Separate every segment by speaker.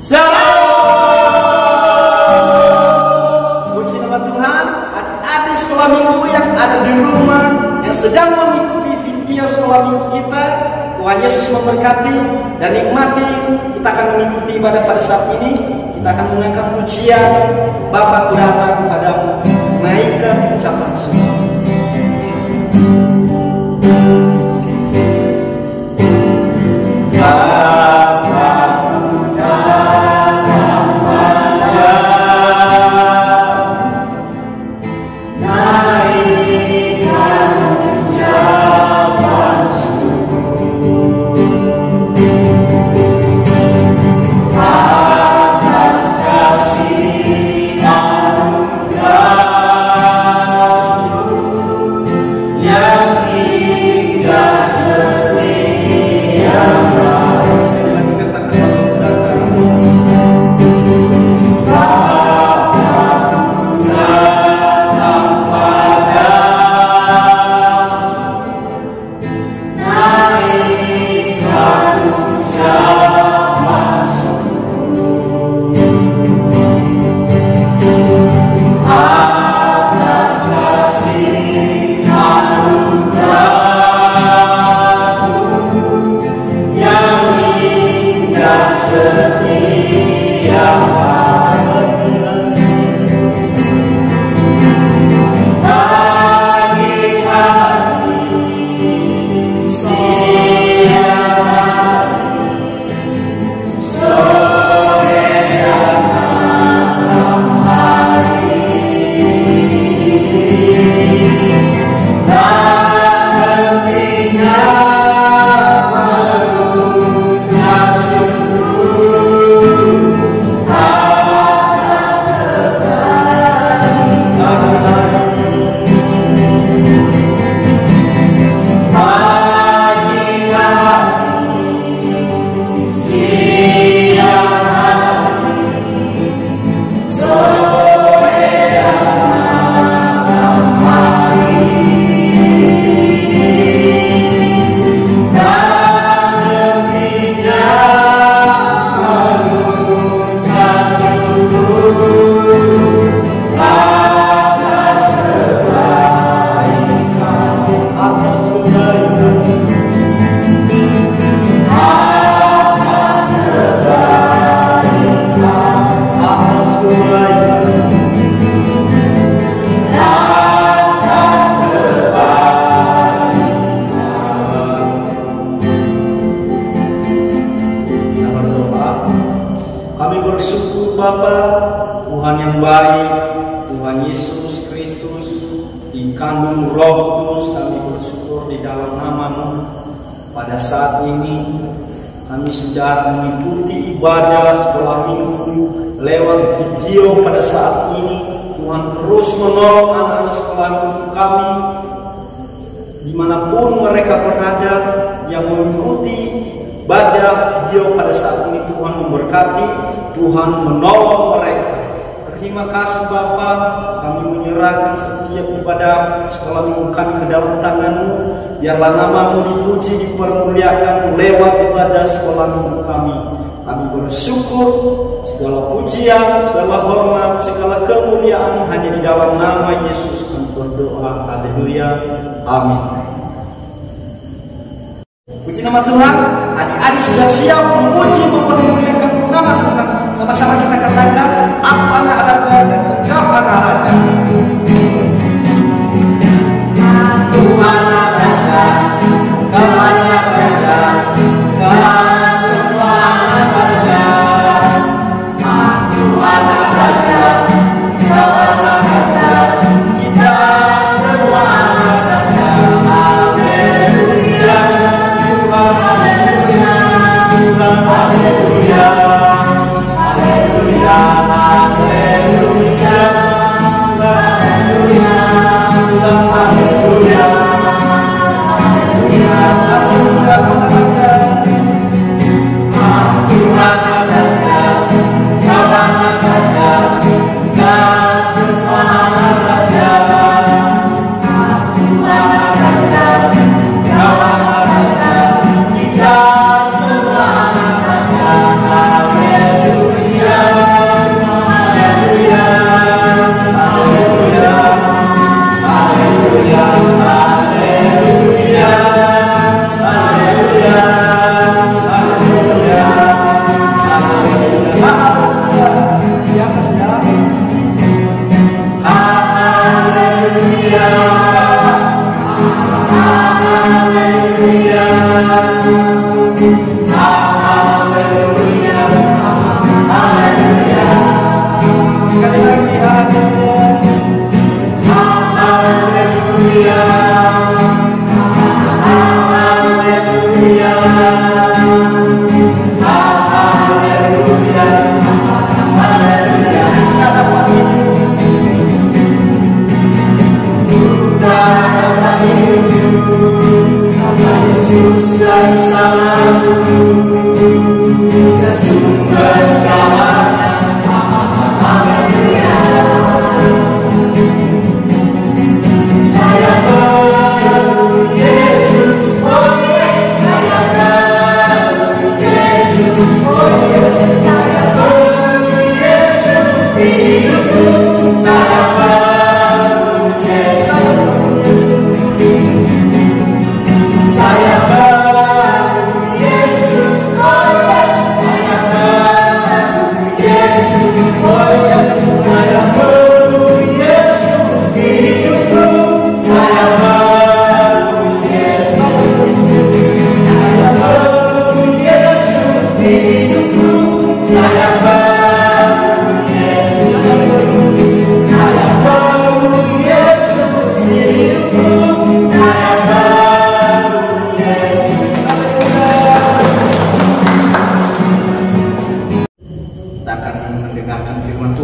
Speaker 1: Shalom. Puji nama Tuhan. Adik-adik sekolah minggu yang ada di rumah, yang sedang mengikuti video sekolah minggu kita, Tuhan Yesus memberkati dan nikmati. Kita akan mengikuti ibadah pada saat ini. Kita akan mengangkat pujian Bapa Kurana kepadamu, naikkan ucapan syukur.
Speaker 2: Ibadah sekolah minggu lewat video pada saat ini. Tuhan terus menolong anak-anak sekolah minggu kami dimanapun mereka berada yang mengikuti ibadah video pada saat ini. Tuhan memberkati, Tuhan menolong mereka. Terima kasih Bapa, kami menyerahkan setiap ibadah sekolah minggu kami ke dalam tangan-Mu. Biarlah nama-Mu dipuji, dipermuliakan lewat ibadah sekolah minggu kami. Kami bersyukur, segala pujian, segala hormat, segala kemuliaan hanya di dalam nama Yesus kami berdoa. Haleluya. Amin.
Speaker 1: Puji nama Tuhan. Adik-adik sudah siap memuji, mempermuliakan nama Tuhan. Sama-sama kita katakan, apa anak raja dan engkau anak raja. Aku anak raja, engkau anak raja,
Speaker 2: Haleluya.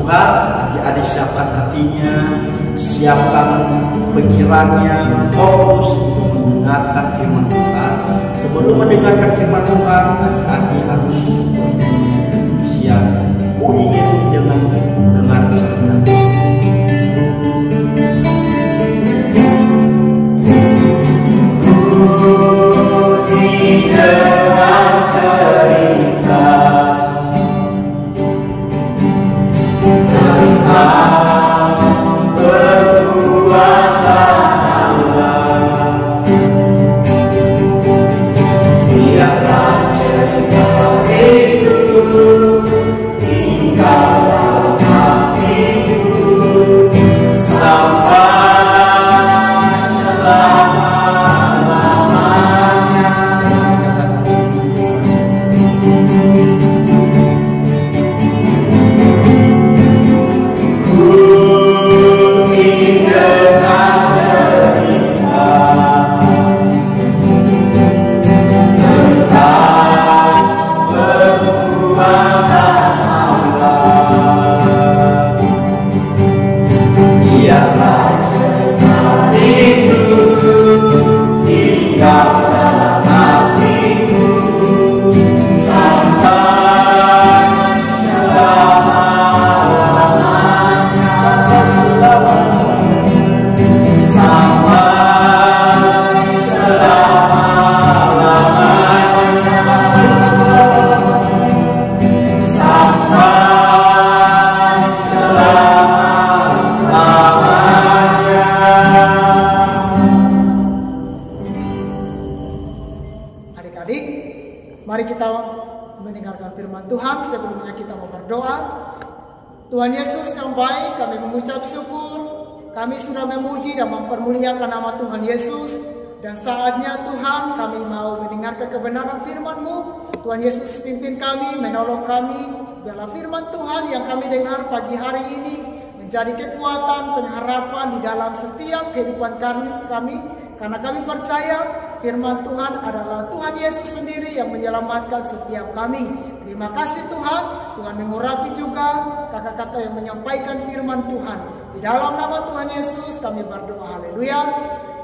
Speaker 2: Tuhan, adik-adik siapkan hatinya, siapkan pikirannya, fokus untuk mendengarkan firman Tuhan. Sebelum mendengarkan firman Tuhan, adik harus siap. Ku ingin dengan dengar cerita.
Speaker 3: Tuhan Yesus yang baik, kami mengucap syukur. Kami sudah memuji dan mempermuliakan nama Tuhan Yesus. Dan saatnya Tuhan, kami mau mendengarkan kebenaran firman-Mu. Tuhan Yesus pimpin kami, menolong kami. Biarlah firman Tuhan yang kami dengar pagi hari ini menjadi kekuatan, pengharapan di dalam setiap kehidupan kami. Karena kami percaya firman Tuhan adalah Tuhan Yesus sendiri yang menyelamatkan setiap kami. Terima kasih Tuhan. Tuhan mengurapi juga kakak-kakak yang menyampaikan firman Tuhan. Di dalam nama Tuhan Yesus kami berdoa. Haleluya.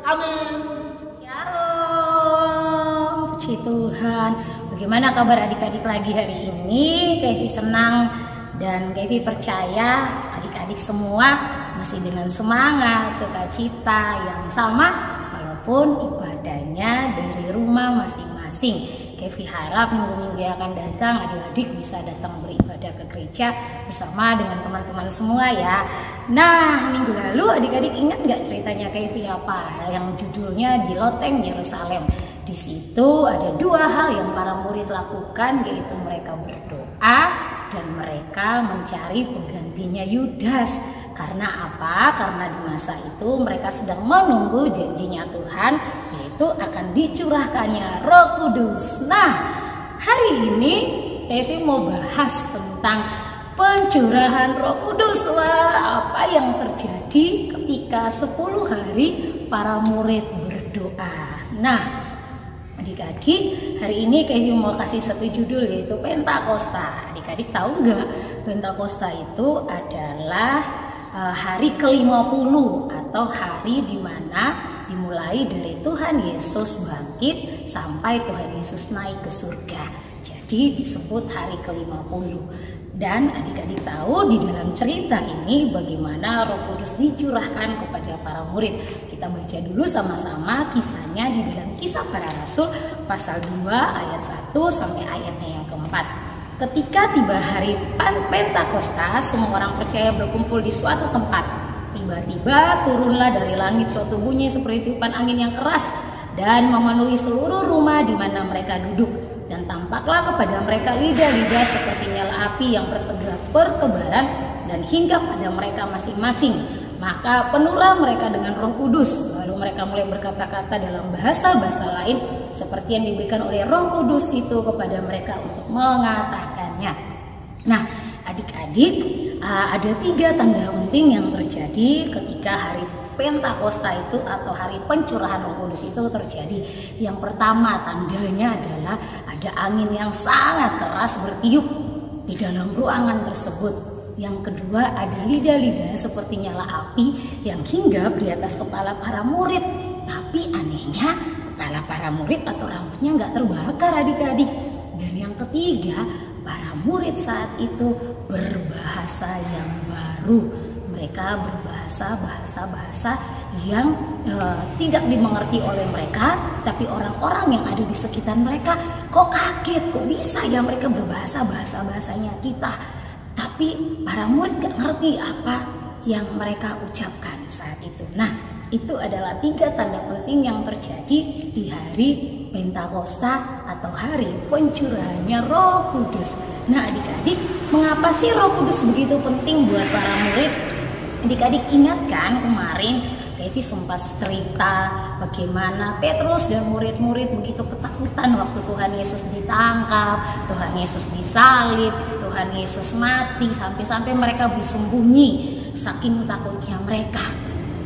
Speaker 3: Amin.
Speaker 4: Shalom. Puji Tuhan. Bagaimana kabar adik-adik lagi hari ini? Kevi senang dan Kevi percaya adik-adik semua masih dengan semangat, sukacita yang sama walaupun ibadahnya dari rumah masing-masing. Kevi harap minggu-minggu yang akan datang adik-adik bisa datang beribadah ke gereja bersama dengan teman-teman semua ya. Nah, minggu lalu adik-adik ingat nggak ceritanya Kevi apa? Yang judulnya di Loteng Yerusalem. Di situ ada dua hal yang para murid lakukan, yaitu mereka berdoa dan mereka mencari penggantinya Yudas. Karena apa? Karena di masa itu mereka sedang menunggu janjinya Tuhan, yaitu akan dicurahkannya Roh Kudus. Nah, hari ini Kevi mau bahas tentang pencurahan Roh Kudus. Wah, apa yang terjadi ketika 10 hari para murid berdoa. Nah, adik-adik, hari ini Kevi mau kasih satu judul, yaitu Pentakosta. Adik-adik tahu nggak? Pentakosta itu adalah hari ke-50 atau hari di mana dimulai dari Tuhan Yesus bangkit sampai Tuhan Yesus naik ke surga. Jadi disebut hari ke-50. Dan adik-adik tahu di dalam cerita ini bagaimana Roh Kudus dicurahkan kepada para murid. Kita baca dulu sama-sama kisahnya di dalam Kisah Para Rasul pasal 2 ayat 1 sampai ayatnya yang keempat. Ketika tiba hari Pentakosta, semua orang percaya berkumpul di suatu tempat. Tiba-tiba turunlah dari langit suatu bunyi seperti tiupan angin yang keras dan memenuhi seluruh rumah di mana mereka duduk. Dan tampaklah kepada mereka lidah-lidah seperti nyala api yang bertebaran dan hinggap pada mereka masing-masing. Maka penuhlah mereka dengan Roh Kudus. Lalu mereka mulai berkata-kata dalam bahasa-bahasa lain seperti yang diberikan oleh Roh Kudus itu kepada mereka untuk mengatakannya. Nah, adik-adik, ada 3 tanda penting yang terjadi ketika hari Pentakosta itu atau hari pencurahan Roh Kudus itu terjadi. Yang pertama tandanya adalah ada angin yang sangat keras bertiup di dalam ruangan tersebut. Yang kedua, ada lidah-lidah seperti nyala api yang hinggap di atas kepala para murid. Tapi anehnya kepala para murid atau rambutnya nggak terbakar adik-adik. Dan yang ketiga, para murid saat itu berbahasa yang baru. Mereka berbahasa bahasa yang tidak dimengerti oleh mereka, tapi orang-orang yang ada di sekitar mereka kok kaget, kok bisa ya mereka berbahasa bahasanya kita. Tapi para murid gak ngerti apa yang mereka ucapkan saat itu. Nah, itu adalah 3 tanda penting yang terjadi di hari Pentakosta atau hari pencurahannya Roh Kudus. Nah, adik-adik, mengapa sih Roh Kudus begitu penting buat para murid? Adik-adik ingat kan kemarin Kevi sempat cerita bagaimana Petrus dan murid-murid begitu ketakutan waktu Tuhan Yesus ditangkap, Tuhan Yesus disalib, Tuhan Yesus mati, sampai-sampai mereka bersembunyi saking takutnya mereka.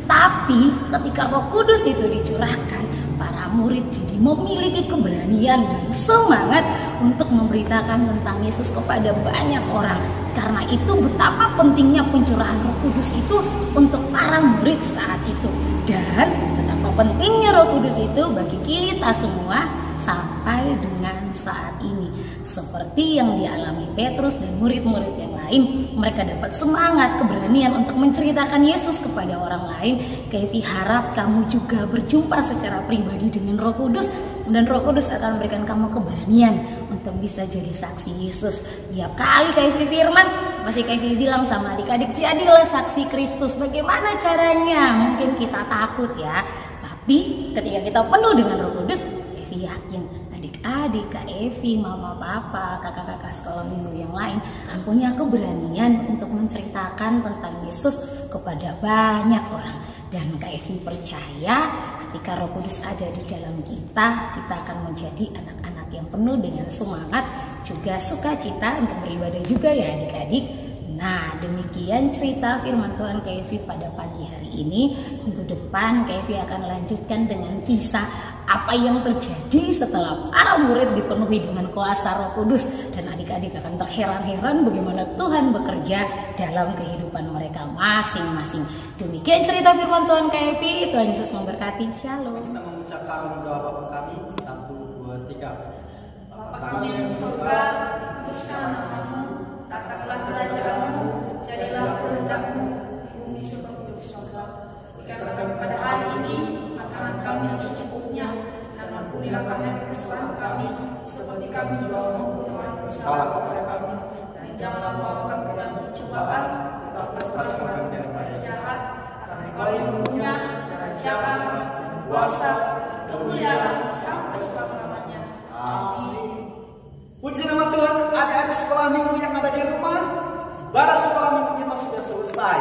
Speaker 4: Tapi ketika Roh Kudus itu dicurahkan, para murid jadi memiliki keberanian dan semangat untuk memberitakan tentang Yesus kepada banyak orang. Karena itu betapa pentingnya pencurahan Roh Kudus itu untuk para murid saat itu. Dan betapa pentingnya Roh Kudus itu bagi kita semua sampai dengan saat ini. Seperti yang dialami Petrus dan murid-murid yang lain, mereka dapat semangat, keberanian untuk menceritakan Yesus kepada orang lain. Kevi harap kamu juga berjumpa secara pribadi dengan Roh Kudus, dan Roh Kudus akan memberikan kamu keberanian untuk bisa jadi saksi Yesus. Tiap kali Kevi firman, pasti Kevi bilang sama adik-adik, jadilah saksi Kristus. Bagaimana caranya? Mungkin kita takut ya, tapi ketika kita penuh dengan Roh Kudus, Kevi yakin adik-adik, Kak Evi, mama, papa, kakak-kakak sekolah minggu yang lain akan punya keberanian untuk menceritakan tentang Yesus kepada banyak orang. Dan Kak Evi percaya ketika Roh Kudus ada di dalam kita, kita akan menjadi anak-anak yang penuh dengan semangat, juga sukacita untuk beribadah juga ya adik-adik. Nah, demikian cerita firman Tuhan Kak Evi pada pagi hari ini. Minggu depan Kak Evi akan lanjutkan dengan kisah apa yang terjadi setelah para murid dipenuhi dengan kuasa Roh Kudus. Dan adik-adik akan terheran-heran bagaimana Tuhan bekerja dalam kehidupan mereka masing-masing. Demikian cerita firman Tuhan Kak Evi. Tuhan Yesus memberkati. Shalom.
Speaker 1: Kita mengucapkan doa Bapa kami. 1, 2, 3.
Speaker 5: Bapa kami yang di surga, kuduskanlah namamu, datanglah kerajaan-Mu, jadilah kehendak-Mu di bumi seperti di surga. Berikanlah kami pada hari ini makanan kami yang secukupnya, dan ampunilah kami kesalahan kami, seperti kami juga mengampuni orang bersalah kepada kami. Dan janganlah bawa kami ke dalam pencobaan, tetapi lepaskan kami daripada jahat. Karena Engkau yang punya kerajaan, kuasa, kemuliaan sampai selama-lamanya. Amin.
Speaker 1: Puji nama Tuhan, adik-adik sekolah minggu yang ada di rumah, ibadah sekolah minggu kita sudah selesai.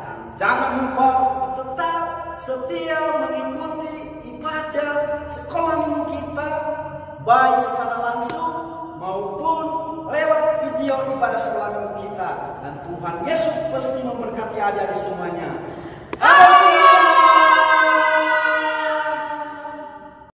Speaker 1: Dan jangan lupa tetap setia mengikuti ibadah sekolah minggu kita, baik secara langsung maupun lewat video ibadah sekolah minggu kita. Dan Tuhan Yesus pasti memberkati adik-adik semuanya. Amin.